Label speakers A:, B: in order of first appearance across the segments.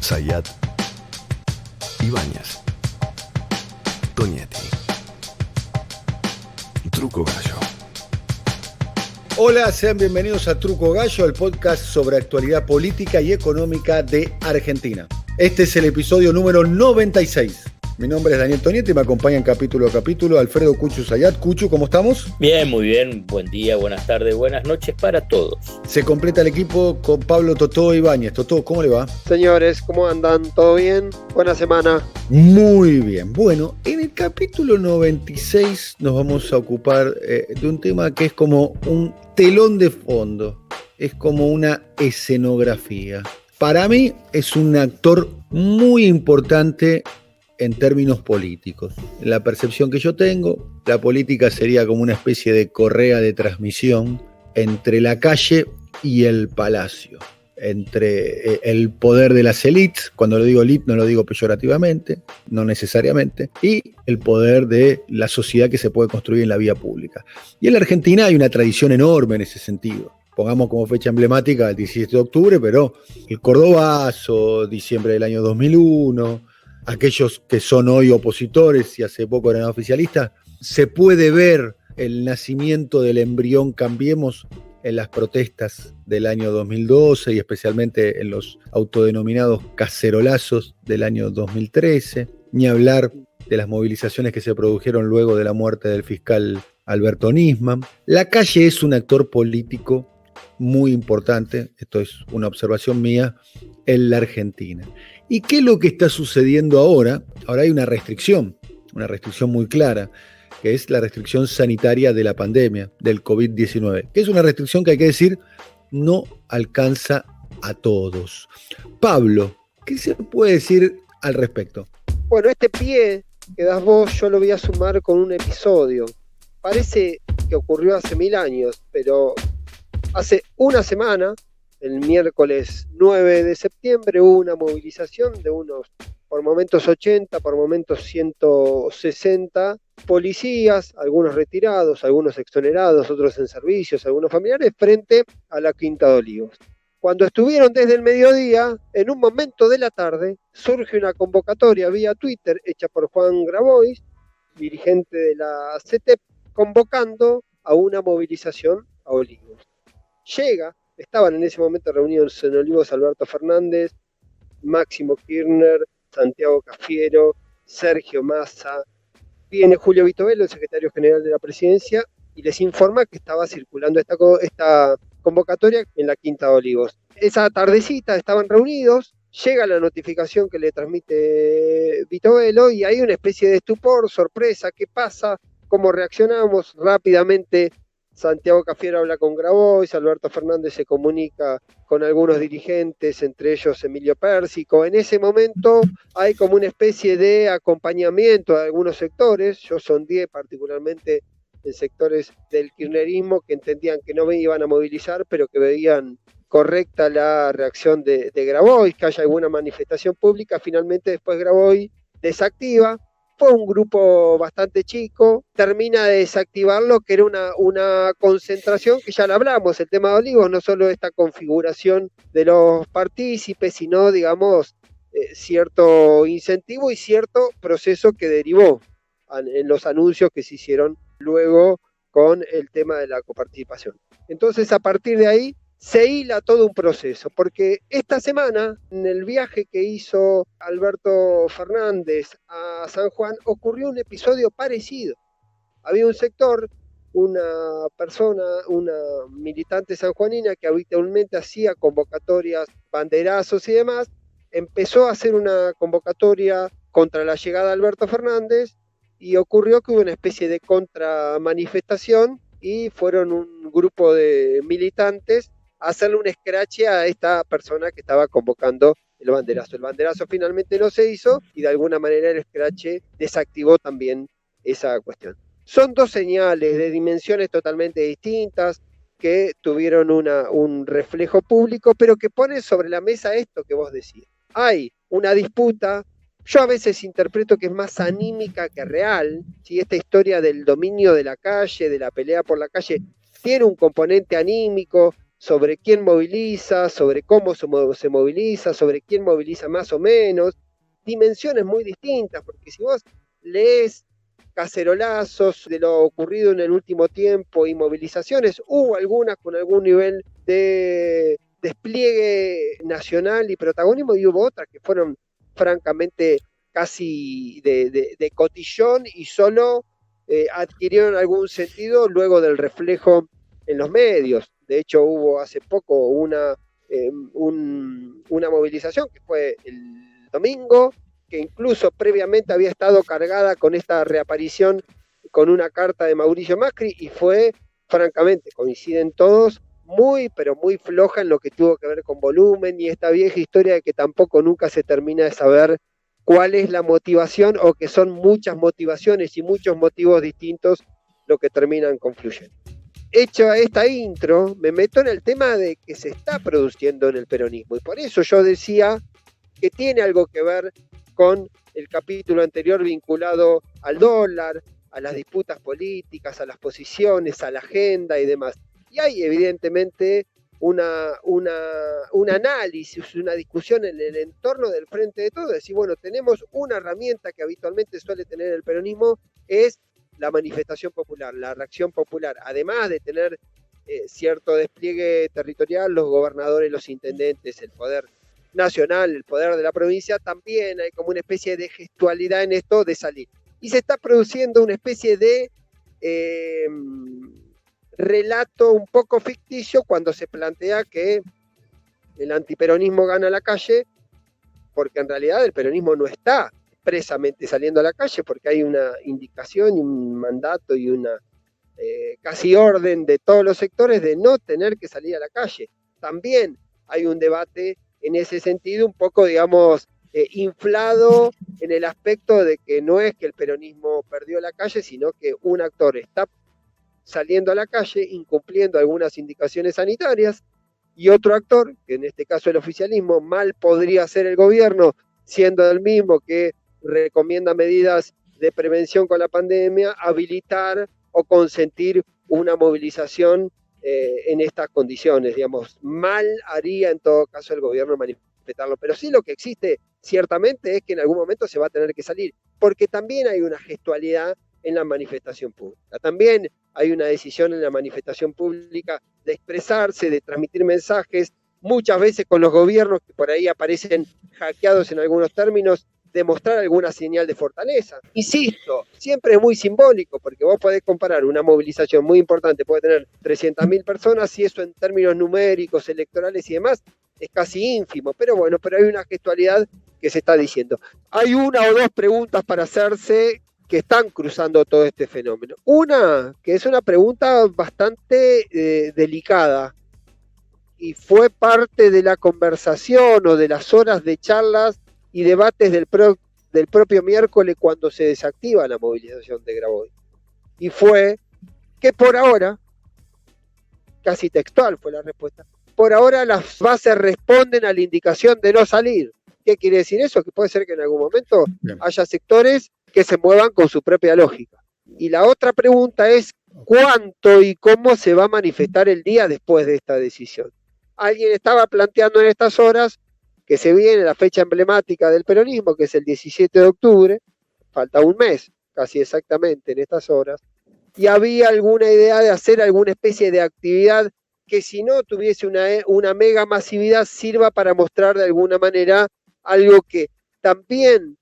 A: Zayat, Ibáñez, Tonietti, Truco Gallo.
B: Hola, sean bienvenidos a Truco Gallo, el podcast sobre actualidad política y económica de Argentina. Este es el episodio número 96. Mi nombre es Daniel Tonietti y me acompañan capítulo a capítulo Alfredo Cuchu Zayat. Cuchu, ¿cómo estamos?
C: Bien, muy bien. Buen día, buenas tardes, buenas noches para todos.
B: Se completa el equipo con Pablo Totó Ibáñez. Totó, ¿cómo le va?
D: Señores, ¿cómo andan? ¿Todo bien? Buena semana.
B: Muy bien. Bueno, en el capítulo 96 nos vamos a ocupar de un tema que es como un telón de fondo. Es como una escenografía. Para mí es un actor muy importante en términos políticos. En la percepción que yo tengo, la política sería como una especie de correa de transmisión entre la calle y el palacio, entre el poder de las élites, cuando lo digo élite no lo digo peyorativamente, no necesariamente, y el poder de la sociedad que se puede construir en la vía pública. Y en la Argentina hay una tradición enorme en ese sentido. Pongamos como fecha emblemática el 17 de octubre, pero el Cordobazo, diciembre del año 2001, aquellos que son hoy opositores y hace poco eran oficialistas, se puede ver el nacimiento del embrión Cambiemos en las protestas del año 2012 y especialmente en los autodenominados cacerolazos del año 2013, ni hablar de las movilizaciones que se produjeron luego de la muerte del fiscal Alberto Nisman. La calle es un actor político muy importante, esto es una observación mía, en la Argentina. ¿Y qué es lo que está sucediendo ahora? Ahora hay una restricción muy clara, que es la restricción sanitaria de la pandemia, del COVID-19, que es una restricción que hay que decir no alcanza a todos. Pablo, ¿qué se puede decir al respecto?
D: Bueno, este pie que das vos yo lo voy a sumar con un episodio. Parece que ocurrió hace 1000 años, pero hace una semana, el miércoles 9 de septiembre, hubo una movilización de unos, por momentos 80, por momentos 160 policías, algunos retirados, algunos exonerados, otros en servicios, algunos familiares, frente a la Quinta de Olivos. Cuando estuvieron desde el mediodía, en un momento de la tarde, surge una convocatoria vía Twitter hecha por Juan Grabois, dirigente de la CETEP, convocando a una movilización a Olivos. Estaban en ese momento reunidos en Olivos Alberto Fernández, Máximo Kirchner, Santiago Cafiero, Sergio Massa, viene Julio Vitovelo, el secretario general de la presidencia, y les informa que estaba circulando esta convocatoria en la Quinta de Olivos. Esa tardecita estaban reunidos, llega la notificación que le transmite Vitovelo y hay una especie de estupor, sorpresa, ¿qué pasa? ¿Cómo reaccionamos? Rápidamente Santiago Cafiero habla con Grabois, Alberto Fernández se comunica con algunos dirigentes, entre ellos Emilio Pérsico. En ese momento hay como una especie de acompañamiento de algunos sectores, yo sondeé particularmente en sectores del kirchnerismo que entendían que no iban a movilizar, pero que veían correcta la reacción de Grabois, que haya alguna manifestación pública. Finalmente después Grabois desactiva. Fue un grupo bastante chico, termina de desactivar lo que era una concentración, que ya la hablamos, el tema de Olivos, no solo esta configuración de los partícipes, sino, digamos, cierto incentivo y cierto proceso que derivó en los anuncios que se hicieron luego con el tema de la coparticipación. Entonces, a partir de ahí, se hila todo un proceso, porque esta semana, en el viaje que hizo Alberto Fernández a San Juan, ocurrió un episodio parecido. Había un sector, una persona, una militante sanjuanina que habitualmente hacía convocatorias, banderazos y demás, empezó a hacer una convocatoria contra la llegada de Alberto Fernández y ocurrió que hubo una especie de contramanifestación y fueron un grupo de militantes hacerle un escrache a esta persona que estaba convocando el banderazo. El banderazo finalmente no se hizo y de alguna manera el escrache desactivó también esa cuestión. Son dos señales de dimensiones totalmente distintas que tuvieron un reflejo público, pero que ponen sobre la mesa esto que vos decías. Hay una disputa, yo a veces interpreto que es más anímica que real, ¿sí? Esta historia del dominio de la calle, de la pelea por la calle, tiene un componente anímico, sobre quién moviliza, sobre cómo se moviliza, sobre quién moviliza más o menos, dimensiones muy distintas, porque si vos lees cacerolazos de lo ocurrido en el último tiempo y movilizaciones, hubo algunas con algún nivel de despliegue nacional y protagonismo, y hubo otras que fueron francamente casi de cotillón y solo adquirieron algún sentido luego del reflejo en los medios. De hecho, hubo hace poco una movilización que fue el domingo, que incluso previamente había estado cargada con esta reaparición con una carta de Mauricio Macri, y fue, francamente, coinciden todos, muy, pero muy floja en lo que tuvo que ver con volumen, y esta vieja historia de que tampoco nunca se termina de saber cuál es la motivación, o que son muchas motivaciones y muchos motivos distintos lo que terminan confluyendo. Hecho esta intro, me meto en el tema de que se está produciendo en el peronismo, y por eso yo decía que tiene algo que ver con el capítulo anterior vinculado al dólar, a las disputas políticas, a las posiciones, a la agenda y demás. Y hay evidentemente un análisis, una discusión en el entorno del Frente de Todos, decir, bueno, tenemos una herramienta que habitualmente suele tener el peronismo, es la manifestación popular, la reacción popular, además de tener cierto despliegue territorial, los gobernadores, los intendentes, el poder nacional, el poder de la provincia, también hay como una especie de gestualidad en esto de salir. Y se está produciendo una especie de relato un poco ficticio cuando se plantea que el antiperonismo gana la calle, porque en realidad el peronismo no está expresamente saliendo a la calle, porque hay una indicación y un mandato y una casi orden de todos los sectores de no tener que salir a la calle. También hay un debate en ese sentido un poco, digamos, inflado en el aspecto de que no es que el peronismo perdió la calle, sino que un actor está saliendo a la calle, incumpliendo algunas indicaciones sanitarias, y otro actor, que en este caso el oficialismo, mal podría ser el gobierno, siendo el mismo que recomienda medidas de prevención con la pandemia, habilitar o consentir una movilización en estas condiciones, digamos. Mal haría en todo caso el gobierno manifestarlo, pero sí lo que existe ciertamente es que en algún momento se va a tener que salir, porque también hay una gestualidad en la manifestación pública, también hay una decisión en la manifestación pública de expresarse, de transmitir mensajes, muchas veces con los gobiernos que por ahí aparecen hackeados en algunos términos, demostrar alguna señal de fortaleza. Insisto, siempre es muy simbólico, porque vos podés comparar una movilización muy importante, puede tener 300.000 personas, y eso en términos numéricos, electorales y demás, es casi ínfimo, pero bueno, pero hay una gestualidad que se está diciendo. Hay una o dos preguntas para hacerse que están cruzando todo este fenómeno. Una, que es una pregunta bastante delicada, y fue parte de la conversación o de las horas de charlas y debates del propio miércoles cuando se desactiva la movilización de Grabois. Y fue que por ahora, casi textual fue la respuesta, por ahora las bases responden a la indicación de no salir. ¿Qué quiere decir eso? Que puede ser que en algún momento haya sectores que se muevan con su propia lógica. Y la otra pregunta es cuánto y cómo se va a manifestar el día después de esta decisión. Alguien estaba planteando en estas horas que se viene la fecha emblemática del peronismo, que es el 17 de octubre, falta un mes, casi exactamente en estas horas, y había alguna idea de hacer alguna especie de actividad que, si no tuviese una mega masividad, sirva para mostrar de alguna manera algo que también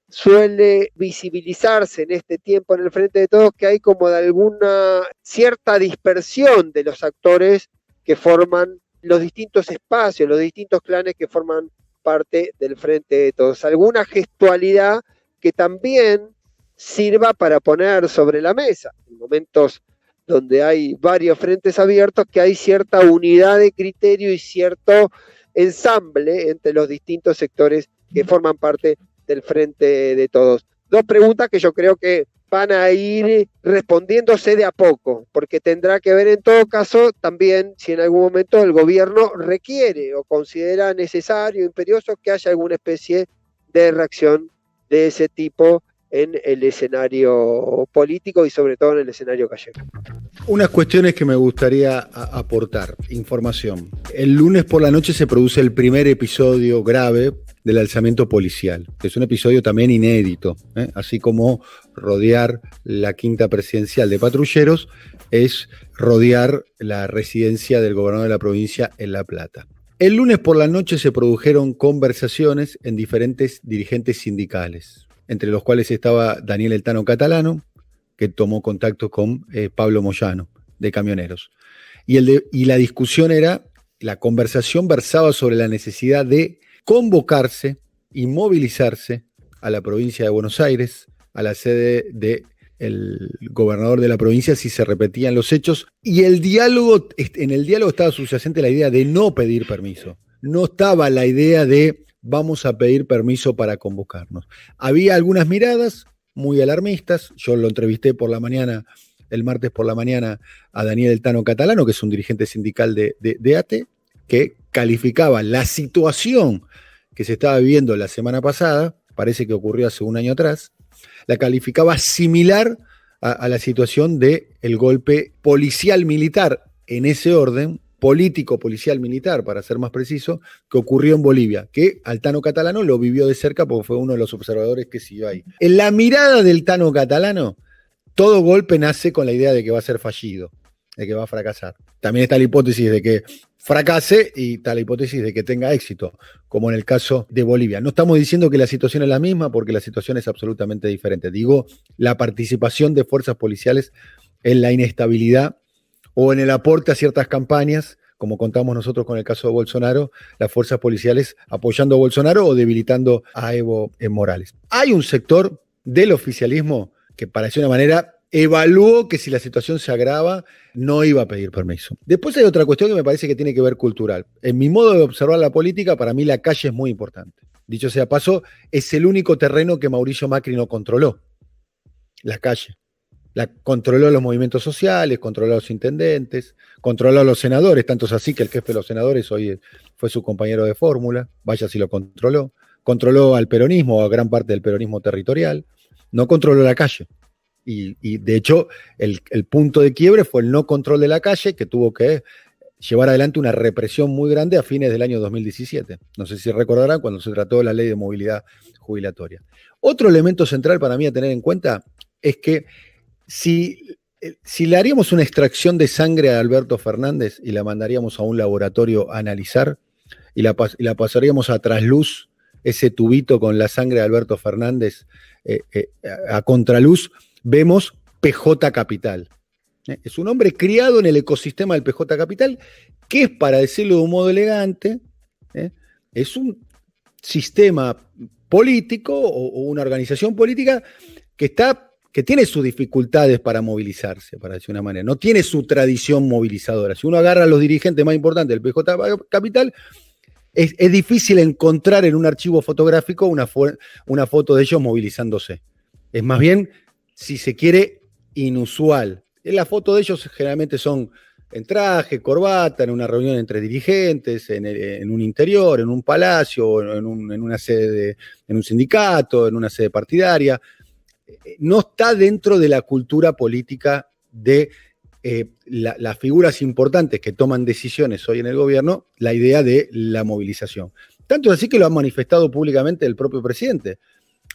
D: suele visibilizarse en este tiempo en el Frente de Todos, que hay como de alguna cierta dispersión de los actores que forman los distintos espacios, los distintos clanes que forman parte del Frente de Todos. Alguna gestualidad que también sirva para poner sobre la mesa, en momentos donde hay varios frentes abiertos, que hay cierta unidad de criterio y cierto ensamble entre los distintos sectores que forman parte del Frente de Todos. Dos preguntas que yo creo que van a ir respondiéndose de a poco, porque tendrá que ver en todo caso también si en algún momento el gobierno requiere o considera necesario, imperioso, que haya alguna especie de reacción de ese tipo en el escenario político y sobre todo en el escenario gallego.
B: Unas cuestiones que me gustaría aportar, información. El lunes por la noche se produce el primer episodio grave del alzamiento policial, que es un episodio también inédito, así como rodear la quinta presidencial de patrulleros es rodear la residencia del gobernador de la provincia en La Plata. El lunes por la noche se produjeron conversaciones en diferentes dirigentes sindicales, entre los cuales estaba Daniel El Tano Catalano, que tomó contacto con Pablo Moyano, de Camioneros. Y la discusión la conversación versaba sobre la necesidad de convocarse y movilizarse a la provincia de Buenos Aires, a la sede del gobernador de la provincia, si se repetían los hechos. Y en el diálogo estaba subyacente la idea de no pedir permiso. No estaba la idea de vamos a pedir permiso para convocarnos. Había algunas miradas muy alarmistas. Yo lo entrevisté el martes por la mañana, a Daniel El Tano Catalano, que es un dirigente sindical de ATE, que calificaba la situación que se estaba viviendo la semana pasada, parece que ocurrió hace un año atrás, la calificaba similar a la situación del golpe policial-militar, en ese orden, político-policial-militar, para ser más preciso, que ocurrió en Bolivia, que al Tano Catalano lo vivió de cerca porque fue uno de los observadores que siguió ahí. En la mirada del Tano Catalano, todo golpe nace con la idea de que va a ser fallido, de que va a fracasar. También está la hipótesis de que fracase y está la hipótesis de que tenga éxito, como en el caso de Bolivia. No estamos diciendo que la situación es la misma, porque la situación es absolutamente diferente. Digo, la participación de fuerzas policiales en la inestabilidad o en el aporte a ciertas campañas, como contamos nosotros con el caso de Bolsonaro, las fuerzas policiales apoyando a Bolsonaro o debilitando a Evo Morales. Hay un sector del oficialismo que, para decir una manera, evaluó que si la situación se agrava, no iba a pedir permiso. Después hay otra cuestión que me parece que tiene que ver cultural. En mi modo de observar la política, para mí la calle es muy importante. Dicho sea paso, es el único terreno que Mauricio Macri no controló. La calle. Controló los movimientos sociales, controló a los intendentes, controló a los senadores, tanto es así que el jefe de los senadores hoy fue su compañero de fórmula, vaya si lo controló. Controló al peronismo, a gran parte del peronismo territorial, no controló la calle. Y de hecho, el punto de quiebre fue el no control de la calle, que tuvo que llevar adelante una represión muy grande a fines del año 2017. No sé si recordarán cuando se trató de la ley de movilidad jubilatoria. Otro elemento central para mí a tener en cuenta es que si le haríamos una extracción de sangre a Alberto Fernández y la mandaríamos a un laboratorio a analizar y la pasaríamos a trasluz, ese tubito con la sangre de Alberto Fernández a contraluz, vemos PJ Capital. Es un hombre criado en el ecosistema del PJ Capital, que es, para decirlo de un modo elegante, es un sistema político o una organización política que tiene sus dificultades para movilizarse, para decir una manera. No tiene su tradición movilizadora. Si uno agarra a los dirigentes más importantes del PJ Capital, es difícil encontrar en un archivo fotográfico una foto de ellos movilizándose. Es más bien, si se quiere, inusual. Las fotos de ellos generalmente son en traje, corbata, en una reunión entre dirigentes, en un interior, en un palacio, en una sede, en un sindicato, en una sede partidaria. No está dentro de la cultura política de las figuras importantes que toman decisiones hoy en el gobierno, la idea de la movilización. Tanto es así que lo ha manifestado públicamente el propio presidente.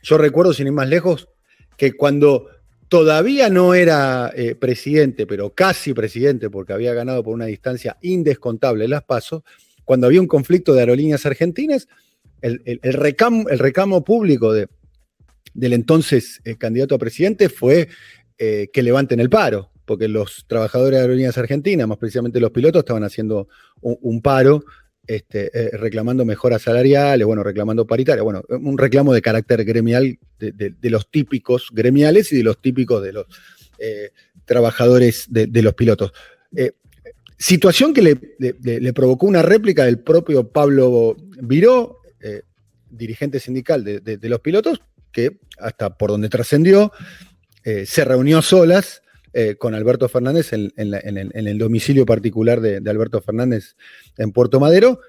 B: Yo recuerdo, sin ir más lejos, que cuando todavía no era presidente, pero casi presidente, porque había ganado por una distancia indescontable las PASO, cuando había un conflicto de aerolíneas argentinas, el reclamo público del entonces candidato a presidente fue que levanten el paro, porque los trabajadores de aerolíneas argentinas, más precisamente los pilotos, estaban haciendo un paro, reclamando mejoras salariales, reclamando paritarias, un reclamo de carácter gremial, de los típicos gremiales y de los típicos de los trabajadores de los pilotos. Situación que le provocó una réplica del propio Pablo Viró, dirigente sindical de los pilotos, que hasta por donde trascendió, se reunió a solas con Alberto Fernández en el domicilio particular de Alberto Fernández en Puerto Madero,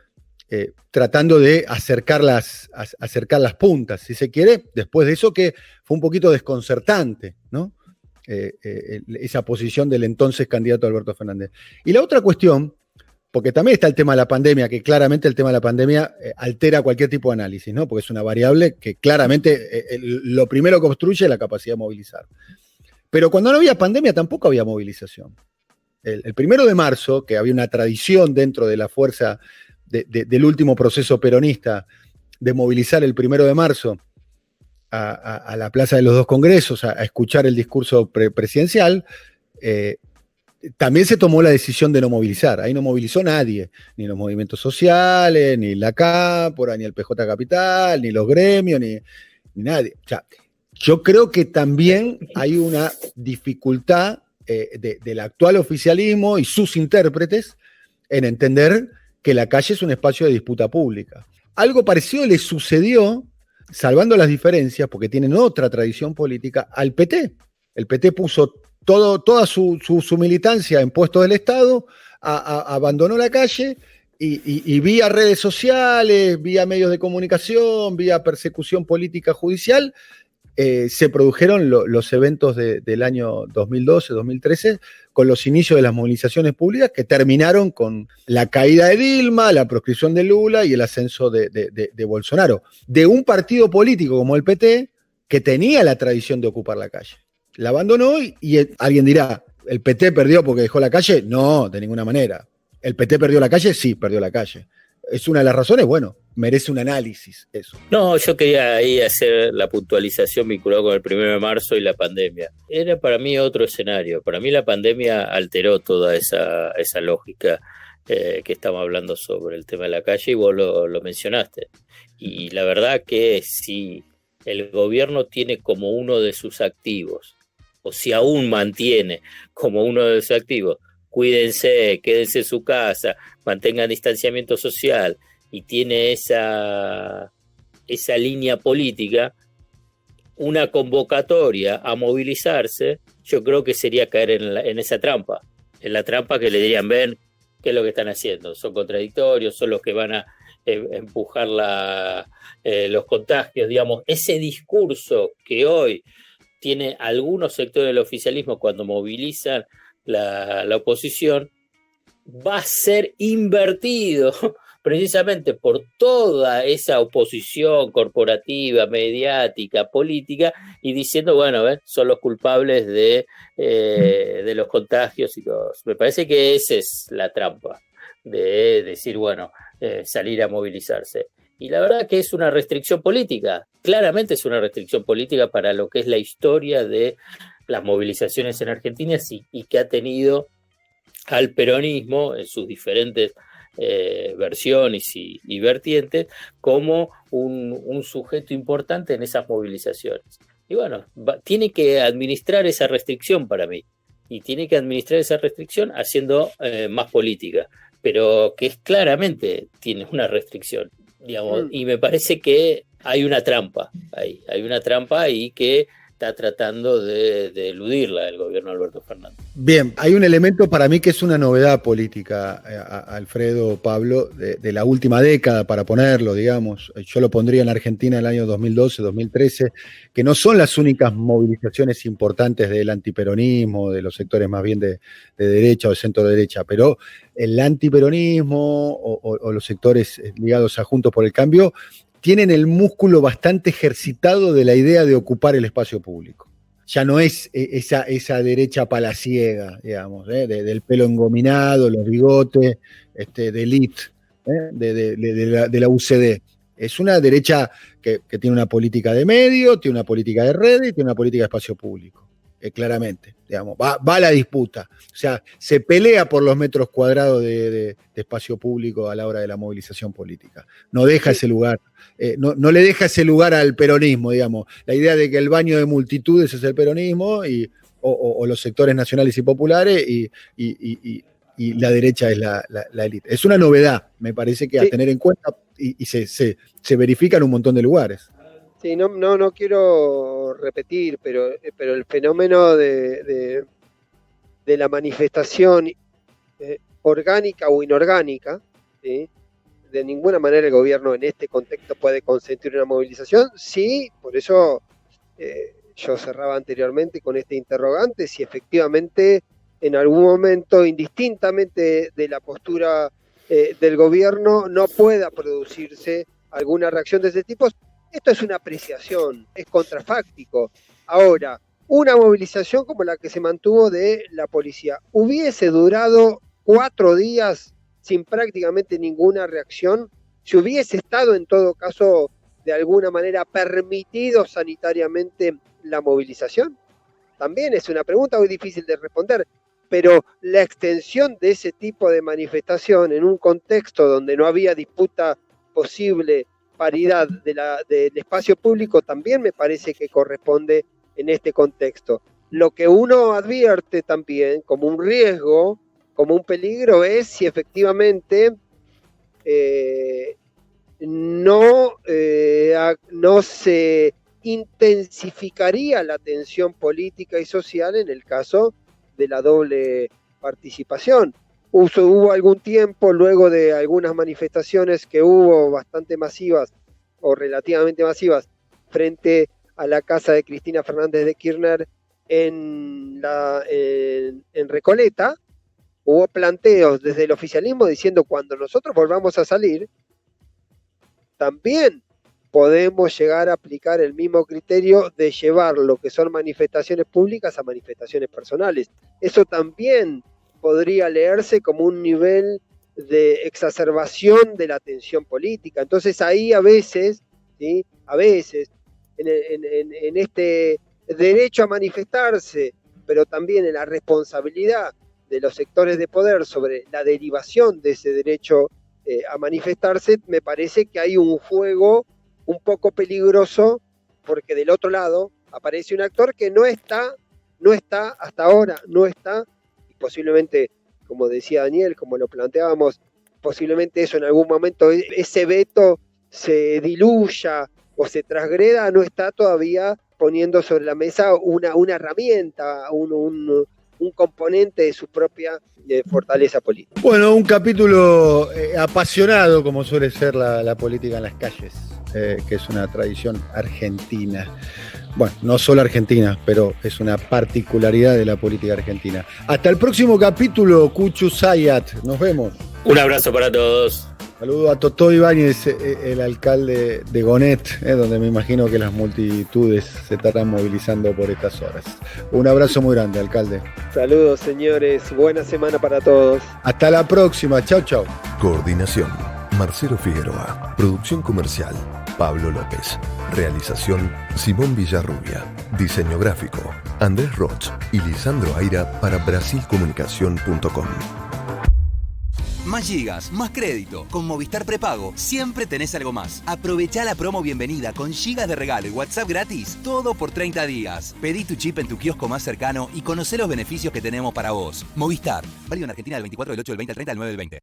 B: tratando de acercar las puntas, si se quiere, después de eso que fue un poquito desconcertante, ¿no? Esa posición del entonces candidato Alberto Fernández. Y la otra cuestión, porque también está el tema de la pandemia, que claramente el tema de la pandemia altera cualquier tipo de análisis, ¿no? Porque es una variable que claramente lo primero que obstruye es la capacidad de movilizar. Pero cuando no había pandemia tampoco había movilización. El 1 de marzo, que había una tradición dentro de la fuerza del último proceso peronista de movilizar el 1 de marzo a la Plaza de los Dos Congresos, a escuchar el discurso presidencial, también se tomó la decisión de no movilizar. Ahí no movilizó nadie, ni los movimientos sociales, ni la Cámpora, ni el PJ Capital, ni los gremios, ni nadie. O sea, yo creo que también hay una dificultad del actual oficialismo y sus intérpretes en entender que la calle es un espacio de disputa pública. Algo parecido le sucedió, salvando las diferencias, porque tienen otra tradición política, al PT. El PT puso toda su militancia en puestos del Estado, abandonó la calle y vía redes sociales, vía medios de comunicación, vía persecución política judicial, se produjeron los eventos del año 2012-2013 con los inicios de las movilizaciones públicas que terminaron con la caída de Dilma, la proscripción de Lula y el ascenso de Bolsonaro, de un partido político como el PT que tenía la tradición de ocupar la calle. La abandonó y alguien dirá, ¿el PT perdió porque dejó la calle? No, de ninguna manera. ¿El PT perdió la calle? Sí, perdió la calle. ¿Es una de las razones? Bueno, merece un análisis eso.
C: No, yo quería ahí hacer la puntualización vinculada con el 1 de marzo y la pandemia. Era para mí otro escenario. Para mí la pandemia alteró toda esa lógica que estamos hablando sobre el tema de la calle y vos lo mencionaste. Y la verdad que si el gobierno tiene como uno de sus activos, o si aún mantiene como uno de sus activos, cuídense, quédense en su casa, mantengan distanciamiento social, y tiene esa línea política, una convocatoria a movilizarse, yo creo que sería caer en esa trampa, en la trampa que le dirían, ven, ¿qué es lo que están haciendo? Son contradictorios, son los que van a empujar los contagios, digamos, ese discurso que hoy tiene algunos sectores del oficialismo cuando movilizan la oposición, va a ser invertido precisamente por toda esa oposición corporativa, mediática, política, y diciendo, bueno, son los culpables de los contagios y todo. Me parece que esa es la trampa, de decir, bueno, salir a movilizarse. Y la verdad que es una restricción política, claramente es una restricción política para lo que es la historia de las movilizaciones en Argentina y que ha tenido al peronismo en sus diferentes versiones y vertientes como un sujeto importante en esas movilizaciones. Y bueno, tiene que administrar esa restricción para mí, y tiene que administrar esa restricción haciendo más política, pero que claramente tiene una restricción, digamos, y me parece que hay una trampa ahí que está tratando de eludirla el gobierno de Alberto Fernández.
B: Bien, hay un elemento para mí que es una novedad política, Alfredo, Pablo, de la última década, para ponerlo, digamos. Yo lo pondría en Argentina en el año 2012, 2013, que no son las únicas movilizaciones importantes del antiperonismo, de los sectores más bien de derecha o de centro derecha, pero el antiperonismo o los sectores ligados a Juntos por el Cambio tienen el músculo bastante ejercitado de la idea de ocupar el espacio público. Ya no es esa derecha palaciega, digamos, del pelo engominado, los bigotes, de élite, de la UCD. Es una derecha que tiene una política de medio, tiene una política de redes y tiene una política de espacio público. Claramente, digamos, va a la disputa. O sea, se pelea por los metros cuadrados de espacio público a la hora de la movilización política. No deja ese lugar, no le deja ese lugar al peronismo, digamos. La idea de que el baño de multitudes es el peronismo o los sectores nacionales y populares y la derecha es la élite. Es una novedad, me parece que a tener en cuenta y se verifica en un montón de lugares.
D: Sí, no quiero repetir, pero el fenómeno de la manifestación orgánica o inorgánica, ¿sí?, de ninguna manera el gobierno en este contexto puede consentir una movilización. Sí, por eso yo cerraba anteriormente con este interrogante, si efectivamente en algún momento, indistintamente de la postura del gobierno, no pueda producirse alguna reacción de ese tipo. Esto es una apreciación, es contrafáctico. Ahora, una movilización como la que se mantuvo de la policía, ¿hubiese durado 4 días sin prácticamente ninguna reacción? ¿Se hubiese estado en todo caso de alguna manera permitido sanitariamente la movilización? También es una pregunta muy difícil de responder, pero la extensión de ese tipo de manifestación en un contexto donde no había disputa posible, paridad del espacio público, también me parece que corresponde en este contexto. Lo que uno advierte también como un riesgo, como un peligro, es si efectivamente no se intensificaría la tensión política y social en el caso de la doble participación. Hubo algún tiempo, luego de algunas manifestaciones que hubo bastante masivas o relativamente masivas frente a la casa de Cristina Fernández de Kirchner en Recoleta, hubo planteos desde el oficialismo diciendo cuando nosotros volvamos a salir, también podemos llegar a aplicar el mismo criterio de llevar lo que son manifestaciones públicas a manifestaciones personales. Eso también podría leerse como un nivel de exacerbación de la tensión política. Entonces ahí a veces, ¿sí? En este derecho a manifestarse, pero también en la responsabilidad de los sectores de poder sobre la derivación de ese derecho a manifestarse, me parece que hay un juego un poco peligroso, porque del otro lado aparece un actor que no está hasta ahora, y posiblemente, como decía Daniel, como lo planteábamos, posiblemente eso en algún momento, ese veto se diluya o se transgreda, no está todavía poniendo sobre la mesa una herramienta, un componente de su propia fortaleza política.
B: Bueno, un capítulo apasionado, como suele ser la política en las calles, que es una tradición argentina. Bueno, no solo argentina, pero es una particularidad de la política argentina. Hasta el próximo capítulo, Cuchu Zayat. Nos vemos.
C: Un abrazo para todos.
B: Saludo a Totó Ibáñez, el alcalde de Gonet, donde me imagino que las multitudes se estarán movilizando por estas horas. Un abrazo muy grande, alcalde.
D: Saludos, señores. Buena semana para todos.
B: Hasta la próxima. Chau, chau.
A: Coordinación: Marcelo Figueroa. Producción comercial: Pablo López. Realización: Simón Villarrubia. Diseño gráfico: Andrés Roch y Lisandro Aira para brasilcomunicación.com.
E: Más gigas, más crédito. Con Movistar Prepago siempre tenés algo más. Aprovechá la promo bienvenida con gigas de regalo y WhatsApp gratis. Todo por 30 días. Pedí tu chip en tu kiosco más cercano y conocé los beneficios que tenemos para vos. Movistar. Válido en Argentina del 24 del 8 del 20 al 30 del 9 del 20.